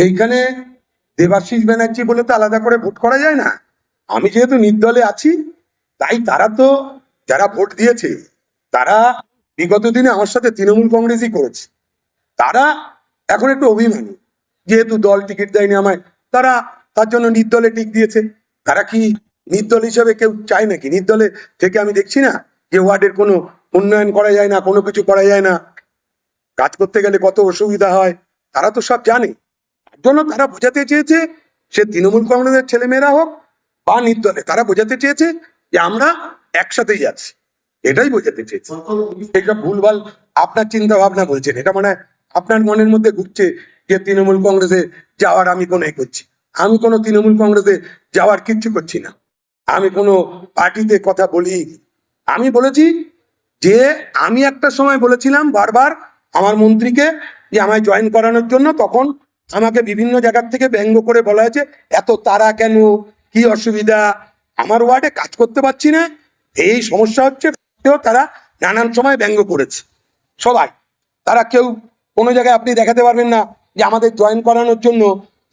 এইখানে দেবাশিস ব্যানার্জি বলে তো আলাদা করে ভোট করা যায় না। আমি যেহেতু নির্দলে আছি, তাই তারা তো যারা ভোট দিয়েছে তারা বিগত দিনে আমার সাথে তৃণমূল কংগ্রেসই করেছে। তারা এখন একটু অভিমানী, যেহেতু দল টিকিট দেয়নি আমায়, তারা তার জন্য নির্দলে টিক দিয়েছে। তারা কি নির্দল হিসেবে কেউ চায় নাকি? নির্দলে থেকে আমি দেখছি না যে ওয়ার্ডের কোনো উন্নয়ন করা যায় না, কোনো কিছু করা যায় না, কাজ করতে গেলে কত অসুবিধা হয়, তারা তো সব জানে। তার জন্য তারা বোঝাতে চেয়েছে, সে তৃণমূল কংগ্রেসের ছেলেমেয়েরা হোক বা নির্দলে, তারা বোঝাতে চেয়েছে যে আমরা একসাথেই যাচ্ছি, এটাই বোঝাতে চেয়েছে। এটা ভুলভাল আপনার চিন্তা ভাবনা বলছেন, এটা মানে আপনার মনের মধ্যে ঘুরছে যে তৃণমূল কংগ্রেসে যাওয়ার আমি কোনো করছি। আমি কোনো তৃণমূল কংগ্রেসে যাওয়ার কিচ্ছু করছি না। আমি কোনো পার্টিতে কথা বলি। আমি বলেছি যে আমি একটা সময় বলেছিলাম বারবার আমার মন্ত্রীকে যে আমায় জয়েন করানোর জন্য, তখন আমাকে বিভিন্ন জায়গার থেকে ব্যঙ্গ করে বলা হয়েছে এত তারা কেন, কি অসুবিধা, আমার ওয়ার্ডে কাজ করতে পারছি না, এই সমস্যা হচ্ছে। তারা নানান সময় ব্যঙ্গ করেছে সবাই। তারা কেউ কোনো জায়গায় আপনি দেখাতে পারবেন না যে আমাদের জয়েন করানোর জন্য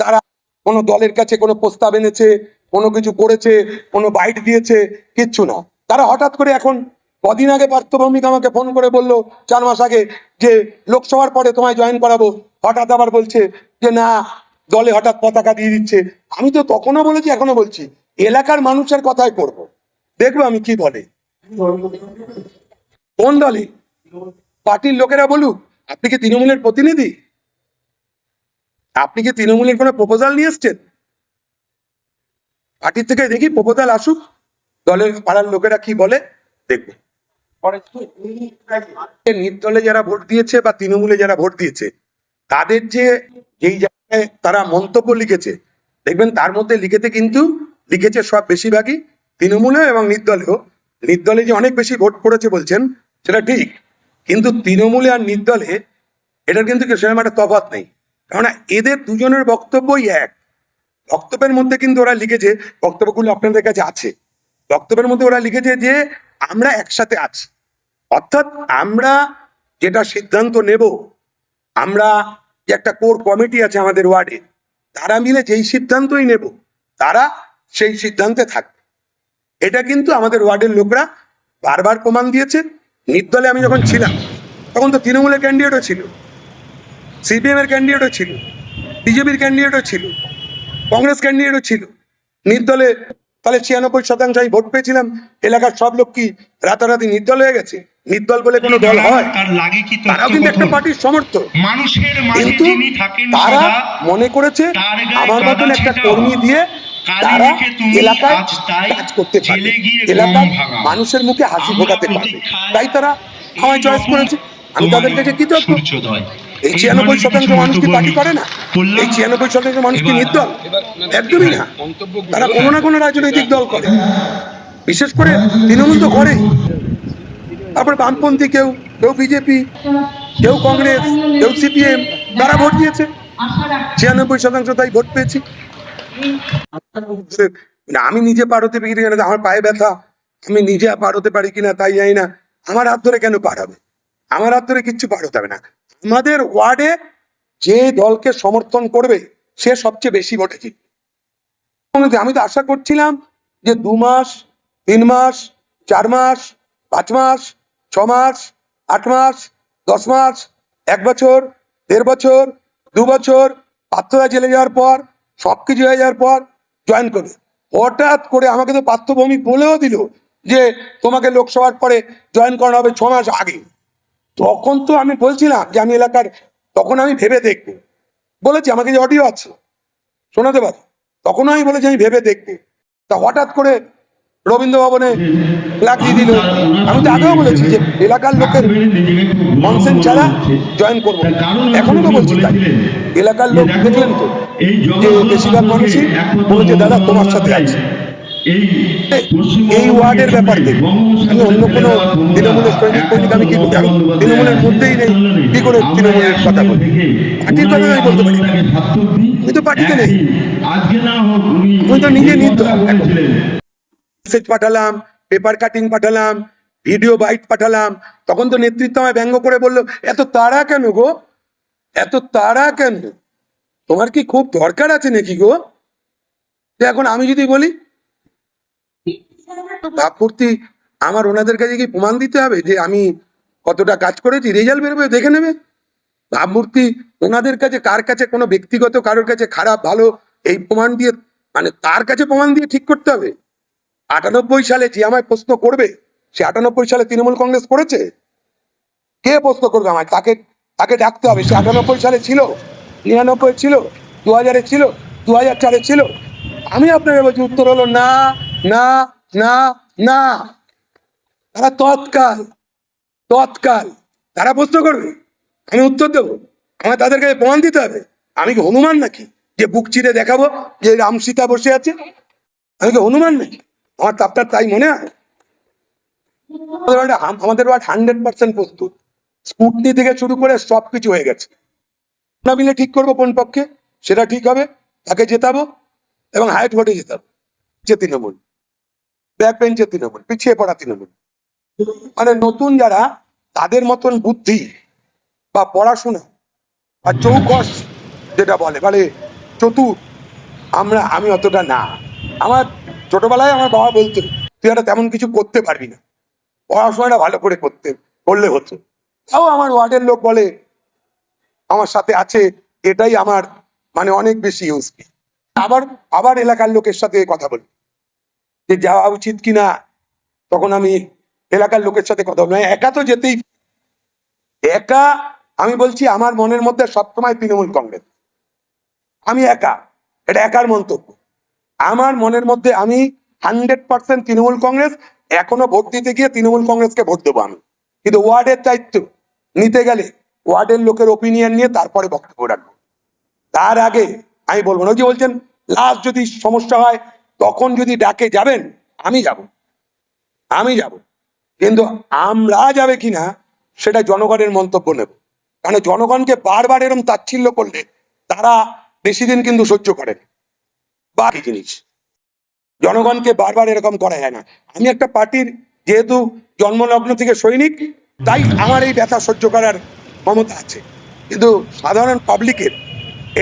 তারা কোনো দলের কাছে কোনো প্রস্তাব এনেছে, কোনো কিছু করেছে, কোনো বাইট দিয়েছে, কিচ্ছু না। তারা হঠাৎ করে এখন কদিন আগে পার্থ ভৌমিক আমাকে ফোন করে বললো 4 মাস আগে যে লোকসভার পরে তোমায় জয়েন করাবো, হঠাৎ আবার বলছে যে না, দলে হঠাৎ পতাকা দিয়ে দিচ্ছে। আমি তো তখনও বলেছি, এখনো বলছি, এলাকার মানুষের কথাই করবো, দেখবো আমি কি বলে। কোন দলে? পার্টির লোকেরা বলুক। আপনি কি তৃণমূলের প্রতিনিধি? আপনি কি তৃণমূলের কোনো প্রপোজাল নিয়ে এসছেন? পার্টির থেকে দেখি প্রপোজাল আসুক, দলের পাড়ার লোকেরা কি বলে দেখবো। নির্দলে যারা ভোট দিয়েছে বা তৃণমূলে যারা ভোট দিয়েছে, তাদের যে যেই জায়গায় তারা মন্তব্য লিখেছে, দেখবেন তার মধ্যে লিখেছে সব বেশিরভাগই তৃণমূলে এবং নির্দলেও। নির্দলে যে অনেক বেশি ভোট পড়েছে বলছেন, সেটা ঠিক, কিন্তু তৃণমূলে আর নির্দলে এটার কিন্তু সেরকম একটা তফাৎ নেই। কেননা এদের দুজনের বক্তব্যই এক। বক্তব্যের মধ্যে কিন্তু ওরা লিখেছে, বক্তব্যগুলো আপনাদের কাছে আছে, বক্তব্যের মধ্যে ওরা লিখেছে যে আমরা একসাথে আছি। অর্থাৎ আমরা যেটা সিদ্ধান্ত নেব, আমরা যে একটা কোর কমিটি আছে আমাদের ওয়ার্ডে, তারা মিলে যেই সিদ্ধান্তই নেব, তারা সেই সিদ্ধান্তে থাকবে। এটা কিন্তু আমাদের ওয়ার্ডের লোকরা বারবার প্রমাণ দিয়েছে। নির্দলে আমি যখন ছিলাম তখন তো তৃণমূলের ক্যান্ডিডেটও ছিল, সিপিএম এর ক্যান্ডিডেটও ছিল, বিজেপির ক্যান্ডিডেটও ছিল, কংগ্রেস ক্যান্ডিডেটও ছিল। নির্দলে তাহলে 96% আমি ভোট পেয়েছিলাম। এলাকার সব লোক কি রাতারাতি নির্দল হয়ে গেছে? নির্দল বলে কোনো দল হয়? তারাও কিন্তু একটা পার্টির সমর্থক, কিন্তু তারা মনে করেছে আমার মতন একটা কর্মী দিয়ে তারা এলাকায় কাজ করতে পারবে, এলাকার মানুষের মুখে হাসি ফোটাতে পারবে, তাই তারা আমায় চয়েস করেছে। আমি তাদের কাছে কৃতজ্ঞ। এই 96% মানুষ কি পার্টি করে না? এই 96% মানুষ কি নির্দল? একদমই না। তারা কোনো না কোনো রাজনৈতিক দল করে, বিশেষ করে তৃণমূল তো করে। তারপরে বামপন্থী, কেউ কেউ বিজেপি, কেউ কংগ্রেস, কেউ সিপিএম, তারা ভোট দিয়েছে। 96% তাই ভোট পেয়েছি। আমি নিজে পার হতে পারি কিনা, আমার পায়ে ব্যথা, আমি নিজে পার হতে পারি কিনা তাই জানি না। আমার হাত ধরে কেন পার হবে? আমার হাত ধরে কিচ্ছু পার হতে হবে না। আমাদের ওয়ার্ডে যে দলকে সমর্থন করবে সে সবচেয়ে বেশি ভোটে জিতবে। আমি তো আশা করছিলাম যে 2 মাস, 3 মাস, 4 মাস, 5 মাস, 6 মাস, 8 মাস, 10 মাস, 1 বছর, 1.5 বছর, 2 বছর, পার্থদা জেলে যাওয়ার পর, সবকিছু হয়ে যাওয়ার পর জয়েন করবে। হঠাৎ করে আমাকে তো পার্থ ভৌমিক বলেও দিল যে তোমাকে লোকসভার পরে জয়েন করানো হবে 6 মাস আগে। তখন তো আমি বলছিলাম যে আমি এলাকার, তখন আমি ভেবে দেখবো বলেছি, আমাকে যে অডিও আছে শোনাতে পারি, তখনও আমি বলেছি আমি ভেবে দেখবো। তা হঠাৎ করে রবীন্দ্র ভবনে লাগিয়ে দিল। আমি তো আগেও বলেছি যে এলাকার লোকের কনসেন্ট ছাড়া জয়েন করবো, এখনো তো বলছি তাই। এলাকার লোক দেখলেন তো যে বেশিরভাগ মানুষই বলেছে দাদা তোমার সাথে আছে। এই ওয়ার্ডের ব্যাপার দেখবো, আমি অন্য কোনো তৃণমূলের সৈনিক বৈনিক আমি কি করি? আমি তৃণমূলের মধ্যেই নেই, কি করে তৃণমূলের কথা বলি? পার্টির কথা আমি বলতে পারি, আমি তো পার্টিতে নেই, আমি তো নিজে মেসেজ পাঠালাম, পেপার কাটিং পাঠালাম, ভিডিও বাইট পাঠালাম। তখন তো নেতৃত্ব আমায় ব্যঙ্গ করে বললো এত তাড়া কেন গো, এত তাড়া কেন? তোমার কি খুব দরকার আছে নাকি গো? যে এখন আমি যদি বলি ভাবমূর্তি, আমার ওনাদের কাছে কি প্রমাণ দিতে হবে যে আমি কতটা কাজ করেছি? রেজাল্ট বেরোবে, দেখে নেবে। ভাবমূর্তি, ওনাদের কাছে কার কাছে কোনো ব্যক্তিগত কারোর কাছে খারাপ ভালো এই প্রমাণ দিয়ে, মানে তার কাছে প্রমাণ দিয়ে ঠিক করতে হবে? 98 সালে যে আমায় প্রশ্ন করবে, সে 98 সালে তৃণমূল কংগ্রেস করেছে? কে প্রশ্ন করবে আমায়? তাকে তাকে ডাকতে হবে। সে 98 সালে ছিল, 99 ছিল, 2000 ছিল, 2004 ছিল। আমি আপনাকে বলছি, উত্তর হলো না, না, না, না। তারা তৎকাল তৎকাল তারা প্রশ্ন করবে, আমি উত্তর দেবো। আমার তাদের কাছে প্রমাণ দিতে হবে। আমি কি হনুমান নাকি যে বুক চিরে দেখাবো যে রাম সীতা বসে আছে? আমি কি হনুমান নাকি? আমার তো আপনার তাই মনে হয়? আমাদের ওয়ার্ড 100% প্রস্তুত। স্কুটনি থেকে শুরু করে সবকিছু হয়ে গেছে। না মিলে ঠিক করবো কোন পক্ষে, সেটা ঠিক হবে, তাকে জেতাবো এবং হাইট ভোটে জেতাবো। যে তৃণমূল, ব্যাক বেঞ্চের তৃণমূল, পিছিয়ে পড়া তৃণমূল, মানে নতুন যারা, তাদের মতন বুদ্ধি বা পড়াশোনা আর চৌকস যেটা বলে মানে চতুর, আমি অতটা না। আমার ছোটবেলায় আমার বাবা বলতো, তুই একটা তেমন কিছু করতে পারবি না, পড়াশোনাটা ভালো করে করলে হতো। তাও আমার ওয়ার্ডের লোক বলে আমার সাথে আছে, এটাই আমার মানে অনেক বেশি ইউজফুল। আবার আবার এলাকার লোকের সাথে কথা বলি যে যাওয়া উচিত কিনা, তখন আমি এলাকার লোকের সাথে কথা বলি। একা তো যেতেই, একা আমি বলছি আমার মনের মধ্যে সবসময় তৃণমূল কংগ্রেস। আমি একা, এটা একার মন্তব্য। আমার মনের মধ্যে আমি 100% তৃণমূল কংগ্রেস। এখনো ভোট দিতে গিয়ে তৃণমূল কংগ্রেসকে ভোট দেবো আমি, কিন্তু ওয়ার্ডের দায়িত্ব নিতে গেলে ওয়ার্ডের লোকের ওপিনিয়ন নিয়ে তারপরে বক্তব্য রাখবো। তার আগে আমি বলবো না। যে বলছেন লাস্ট যদি সমস্যা হয় তখন যদি ডাকে যাবেন, আমি যাব, কিন্তু আমরা যাবে কিনা সেটা জনগণের মন্তব্য নেব। কারণ জনগণকে বারবার এরকম তাচ্ছিল্য করলে তারা বেশি দিন কিন্তু সহ্য করেন। বাকি জিনিস জনগণকে বারবার এরকম করা যায় না। আমি একটা পার্টির যেহেতু জন্মলগ্ন থেকে সৈনিক, তাই আমার এই ব্যথা সহ্য করার ক্ষমতা আছে, কিন্তু সাধারণ পাবলিকের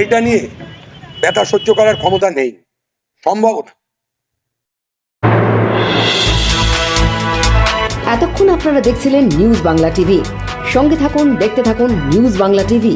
এইটা নিয়ে ব্যথা সহ্য করার ক্ষমতা নেই, সম্ভব না। এতক্ষণ আপনারা দেখছিলেন নিউজ বাংলা টিভি। সঙ্গে থাকুন, দেখতে থাকুন নিউজ বাংলা টিভি।